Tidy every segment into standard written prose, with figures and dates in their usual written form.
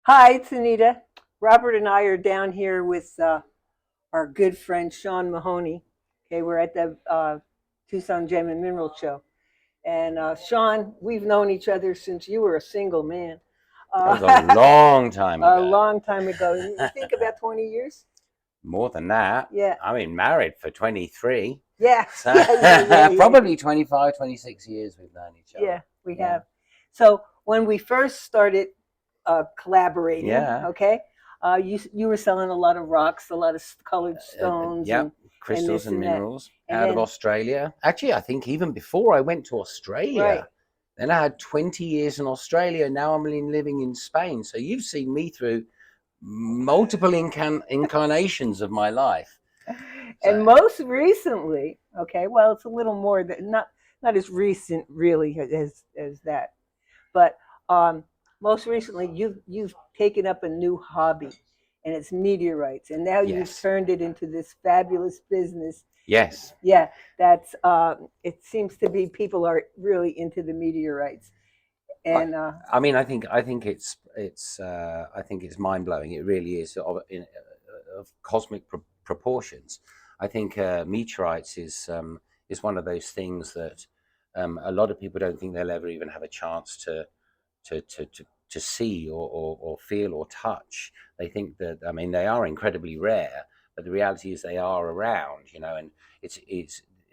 Hi, it's Anita. Robert and I are down here with our good friend Sean Mahoney. Okay, we're at the Tucson Gem and Mineral Show. And Sean, we've known each other since you were a single man. That was a long time A ago. long time ago. You think about 20 years? More than that. Yeah. I mean, married for 23. Yeah. So Yeah. probably 25, 26 years we've known each other. Yeah, we Yeah. have. So when we first started collaborating, Yeah. okay, you were selling a lot of rocks, a lot of colored stones, Yep. and Crystals this and and that, minerals and out of then Australia. Actually, I think even before I went to right, Australia, then I had 20 years in Australia. Now I'm living in Spain. So you've seen me through multiple incarnations of my life. So, and most recently, okay, well, it's a little more than not as recent really as that, but most recently you've taken up a new hobby, and it's meteorites, and now you've yes. turned it into this fabulous business. Yes. Yeah, that's it seems to be people are really into the meteorites. I, And I mean, I think I think it's mind blowing. It really is of cosmic proportions. I think meteorites is one of those things that a lot of people don't think they'll ever even have a chance to to to, to see or feel or touch. They think that, I mean, they are incredibly rare, but the reality is they are around. And it's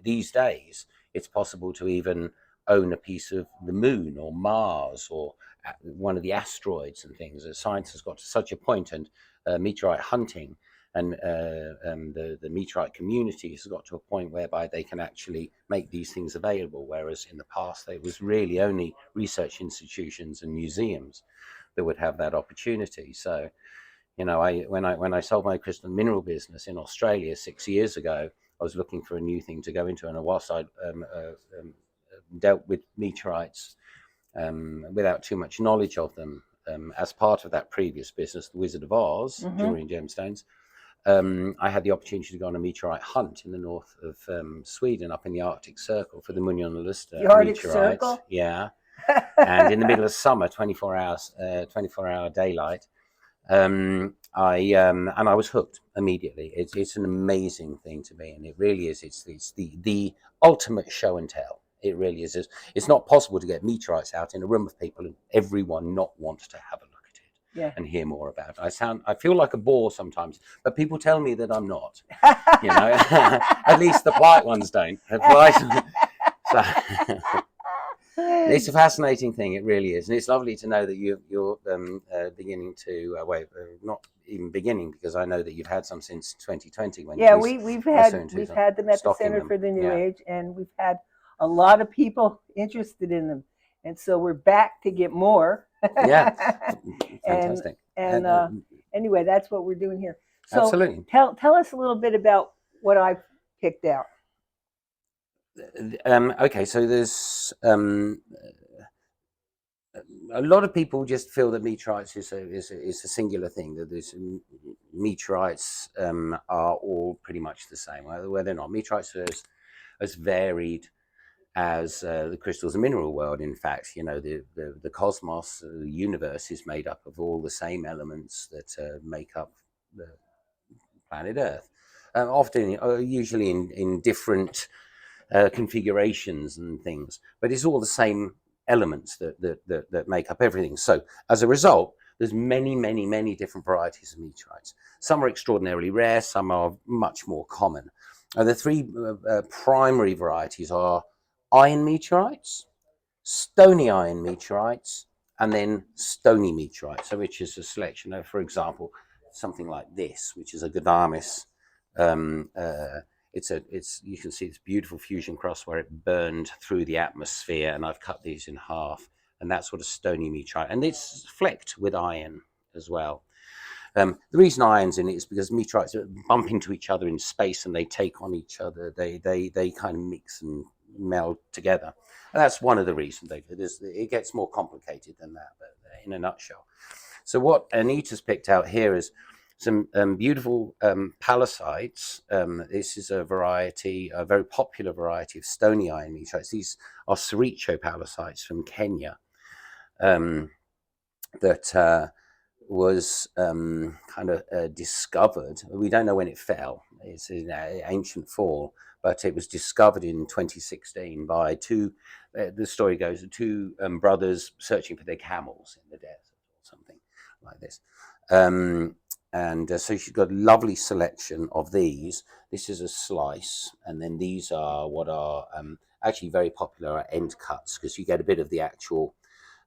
these days it's possible to even own a piece of the moon or Mars or one of the asteroids and things. Science has got to such a point, and meteorite hunting and the meteorite community has got to a point whereby they can actually make these things available, whereas in the past it was really only research institutions and museums that would have that opportunity. So, when I sold my crystal mineral business in Australia 6 years ago, I was looking for a new thing to go into, and whilst I dealt with meteorites without too much knowledge of them, as part of that previous business, the Wizard of Oz, mm-hmm. jewelry and gemstones, I had the opportunity to go on a meteorite hunt in the north of Sweden, up in the Arctic Circle, for the The Munionluster Arctic meteorites. Circle. Yeah, and in the middle of summer, 24 hour daylight, I was hooked immediately. It's an amazing thing to me, and it really is. It's the ultimate show and tell. It really is. It's not possible to get meteorites out in a room of people and everyone not want to have a look at it Yeah. and hear more about it. I feel like a bore sometimes, but people tell me that I'm not. At least the polite ones don't. The polite, so it's a fascinating thing. It really is, and it's lovely to know that you're beginning to not even beginning, because I know that you've had some since 2020 when Yeah, at least I saw into we've had them at the stocking Center them. for the New Yeah, Age, and we've had a lot of people interested in them, and so we're back to get more. yeah, and fantastic. and anyway, that's what we're doing here. So Absolutely. tell us a little bit about what I've picked out. Okay, so there's a lot of people just feel that meteorites is a singular thing. That there's meteorites are all pretty much the same. Where they're not. Meteorites are as varied as the crystals and mineral world. In fact, the cosmos, the universe, is made up of all the same elements that make up the planet Earth. Often, usually in different configurations and things, but it's all the same elements that make up everything. So as a result, there's many, many, many different varieties of meteorites. Some are extraordinarily rare, some are much more common. The three primary varieties are iron meteorites, stony iron meteorites, and then stony meteorites, so which is a selection of, for example, something like this, which is a Gadamis. Um, uh, it's you can see this beautiful fusion cross where it burned through the atmosphere, and I've cut these in half, and that's sort of stony meteorite, and it's flecked with iron as well. The reason iron's in it is because meteorites bump into each other in space and they take on each other. They kind of mix and meld together. And that's one of the reasons. It gets more complicated than that, but in a nutshell. So what Anita's picked out here is some beautiful pallasites. This is a very popular variety of stony iron meteorites. These are Suricho pallasites from Kenya, that was kind of discovered. We don't know when it fell. It's an ancient fall, but it was discovered in 2016 by two. The story goes, two brothers searching for their camels in the desert or something like this. And so she's got a lovely selection of these. This is a slice, and then these are what are actually very popular end cuts, because you get a bit of the actual,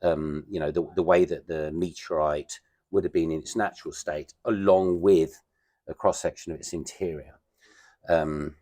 the way that the meteorite would have been in its natural state, along with a cross section of its interior. And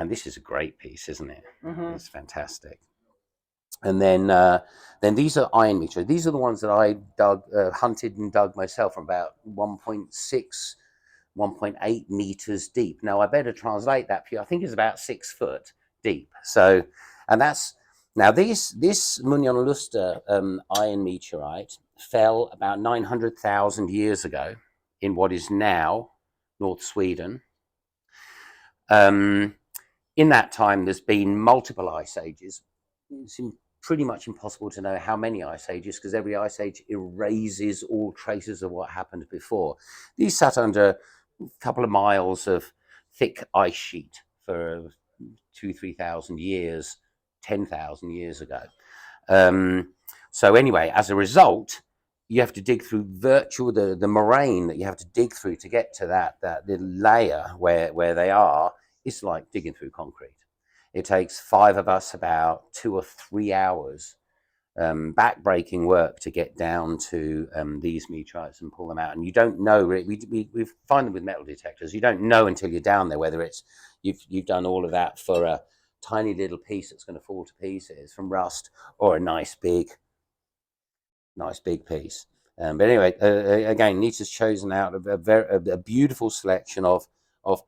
this is a great piece, isn't it? Mm-hmm. It's fantastic. And then these are iron meteorites. These are the ones that I hunted and dug myself, from about 1.6, 1.8 meters deep. Now I better translate that for you. I think it's about 6 foot deep. So, and that's now this Munionluster iron meteorite fell about 900,000 years ago in what is now North Sweden. In that time, there's been multiple ice ages. It's pretty much impossible to know how many ice ages, because every ice age erases all traces of what happened before. These sat under a couple of miles of thick ice sheet for 2,000-3,000 years, 10,000 years ago. So anyway, as a result, you have to dig through the moraine that you have to dig through to get to that little layer where they are. It's like digging through concrete. It takes 5 of us about 2 or 3 hours back-breaking work to get down to these meteorites and pull them out. And you don't know, we find them with metal detectors. You don't know until you're down there whether it's you've done all of that for a tiny little piece that's going to fall to pieces from rust, or a nice big piece. But anyway, again, Nita's chosen out a beautiful selection of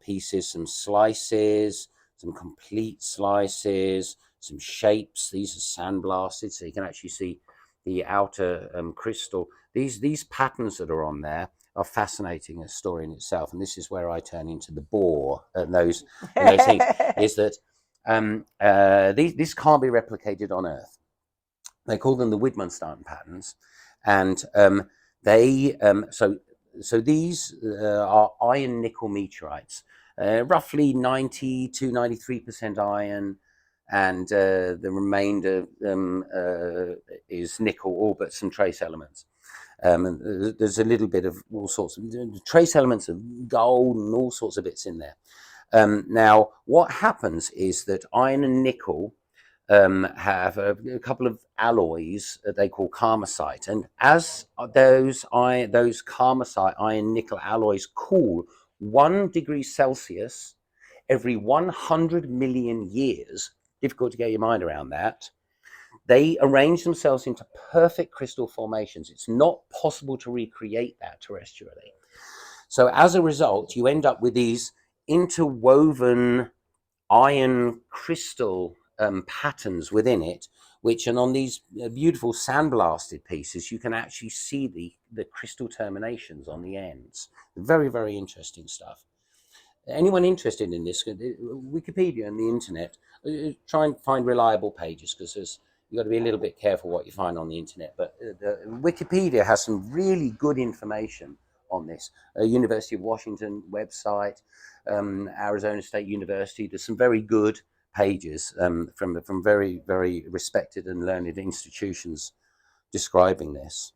pieces, some slices, some complete slices, some shapes. These are sandblasted, so you can actually see the outer crystal. These patterns that are on there are fascinating, a story in itself. And this is where I turn into the bore and those things. Is that these can't be replicated on Earth. They call them the Widmanstein patterns, and so these are iron nickel meteorites, roughly 90 to 93% iron, and the remainder is nickel, all but some trace elements. And there's a little bit of all sorts of trace elements of gold and all sorts of bits in there. Now, what happens is that iron and nickel have a couple of alloys that they call karmasite, and as those karmasite iron nickel alloys cool 1 degree Celsius every 100 million years, difficult to get your mind around that, they arrange themselves into perfect crystal formations. It's not possible to recreate that terrestrially. So as a result, you end up with these interwoven iron crystal patterns within it, which, and on these beautiful sandblasted pieces, you can actually see the crystal terminations on the ends. Very, very interesting stuff. Anyone interested in this, Wikipedia and the internet, try and find reliable pages, because you've got to be a little bit careful what you find on the internet. But Wikipedia has some really good information on this. University of Washington website, Arizona State University. There's some very good pages from very, very respected and learned institutions describing this.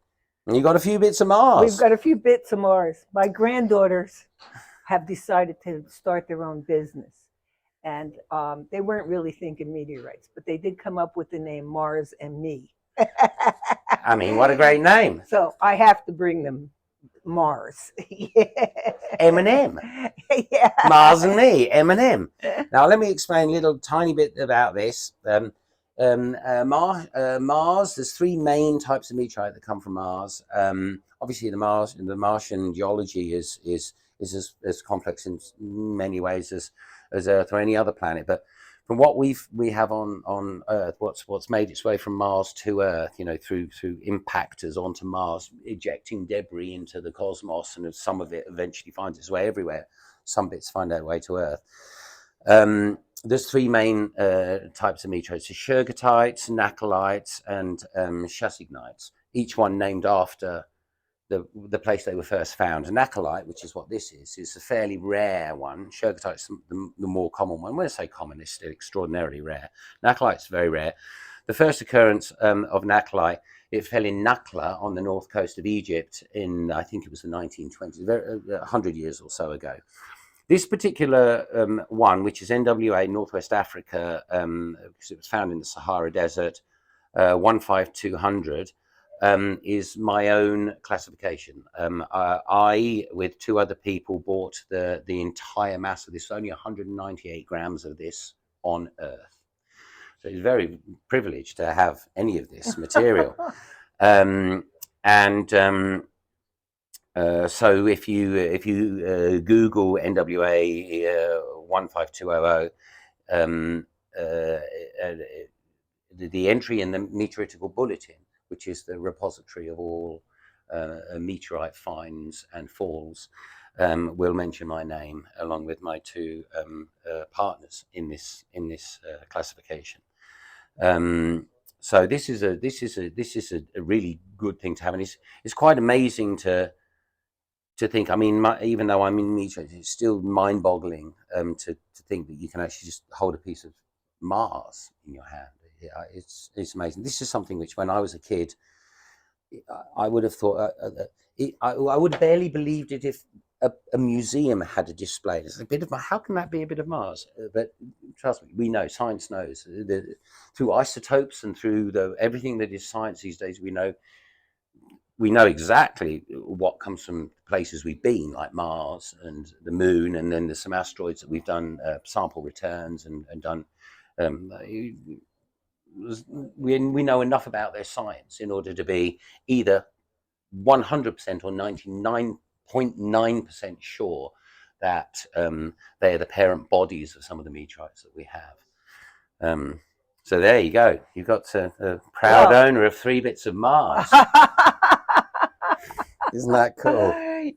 And you got a few bits of Mars. We've got a few bits of Mars. My granddaughters have decided to start their own business. And they weren't really thinking meteorites, but they did come up with the name Mars and Me. I mean, what a great name. So I have to bring them Mars. M&M. Yeah. Mars and Me, M&M. Now, let me explain a little tiny bit about this. Mars, there's 3 main types of meteorite that come from Mars. Obviously, the Martian geology is as complex in many ways as Earth or any other planet. But from what we have on Earth, what's made its way from Mars to Earth, through impactors onto Mars, ejecting debris into the cosmos, and some of it eventually finds its way everywhere. Some bits find their way to Earth. There's 3 main types of meteorites: shergottites, nakhelites, and chassignites. Each one named after the place they were first found. Nacolite, which is what this is a fairly rare one. Shergotite's the more common one. When I say common, it's still extraordinarily rare. Nacolite's very rare. The first occurrence of nacolite, it fell in Nakhla on the north coast of Egypt in, I think it was the 1920s, 100 years or so ago. This particular one, which is NWA, Northwest Africa, because it was found in the Sahara Desert, 15200, is my own classification. I, with two other people, bought the entire mass of this, only 198 grams of this on Earth. So it's very privileged to have any of this material. So if you Google NWA 15200, the entry in the Meteoritical Bulletin, which is the repository of all meteorite finds and falls, will mention my name along with my two partners in this classification. So this is a really good thing to have, and it's quite amazing to think. I mean, even though I'm in meteorites, it's still mind-boggling to think that you can actually just hold a piece of Mars in your hand. It's amazing. This is something which, when I was a kid, I would have thought. I would barely believed it if a museum had a display. It's a bit of how can that be a bit of Mars? But trust me, we know. Science knows. Through isotopes and through everything that is science these days, we know exactly what comes from places we've been, like Mars and the Moon, and then there's some asteroids that we've done sample returns and done. We know enough about their science in order to be either 100% or 99.9% sure that they are the parent bodies of some of the meteorites that we have. So there you go. You've got a proud owner of 3 bits of Mars. Isn't that cool?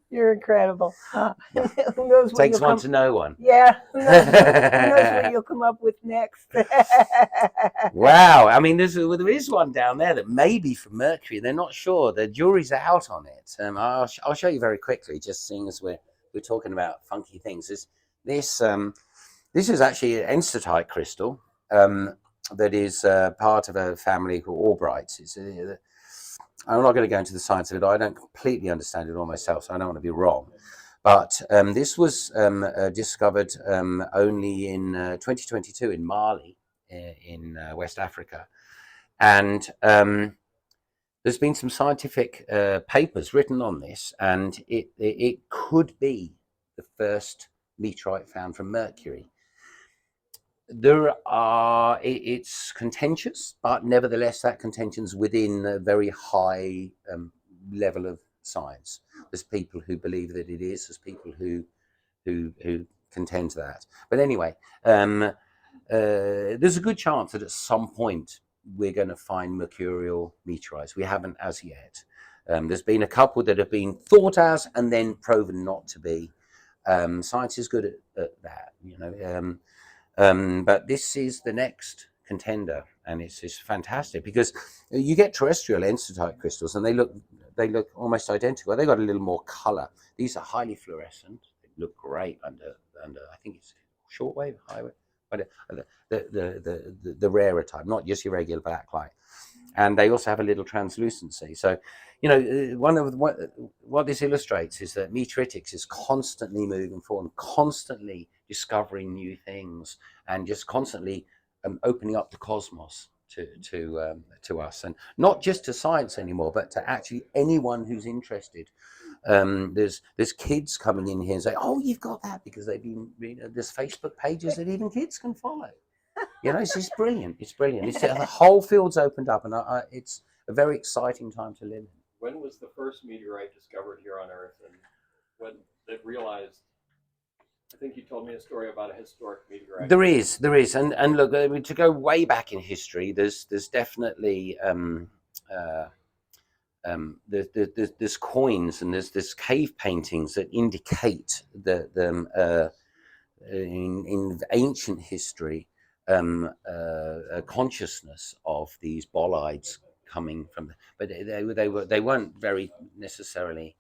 You're incredible. Who knows what Takes one to know one. Yeah. Who knows what you'll come up with next? Wow. I mean, there is one down there that may be from Mercury. They're not sure. The jury's out on it. I'll show you very quickly, just seeing as we're talking about funky things. This is actually an enstatite crystal that is part of a family called Albrights. I'm not going to go into the science of it. I don't completely understand it all myself, so I don't want to be wrong. But this was discovered only in 2022 in Mali, in West Africa. And there's been some scientific papers written on this, and it could be the first meteorite found from Mercury. It's contentious, but nevertheless, that contention's within a very high level of science. There's people who believe that it is. There's people who contend that. But anyway, there's a good chance that at some point we're going to find mercurial meteorites. We haven't as yet. There's been a couple that have been thought as and then proven not to be. Science is good at that, you know. But this is the next contender, and it's fantastic because you get terrestrial enstatite crystals, and they look almost identical. They got a little more color. These are highly fluorescent. They look great under I think it's shortwave, highwave, but the rarer type, not just your regular backlight. And they also have a little translucency. So, you know, what this illustrates is that meteoritics is constantly moving forward, constantly discovering new things, and just constantly opening up the cosmos to us, and not just to science anymore, but to actually anyone who's interested. There's kids coming in here and say, "Oh, you've got that," because they've been reading. There's Facebook pages that even kids can follow. You know, it's brilliant. It's brilliant. The whole field's opened up, and it's a very exciting time to live in. When was the first meteorite discovered here on Earth, and when they realized? I think you told me a story about a historic meteorite. There is, and look, I mean, to go way back in history, there's definitely there's coins and there's cave paintings that indicate that in ancient history, a consciousness of these bolides coming from, but they weren't very necessarily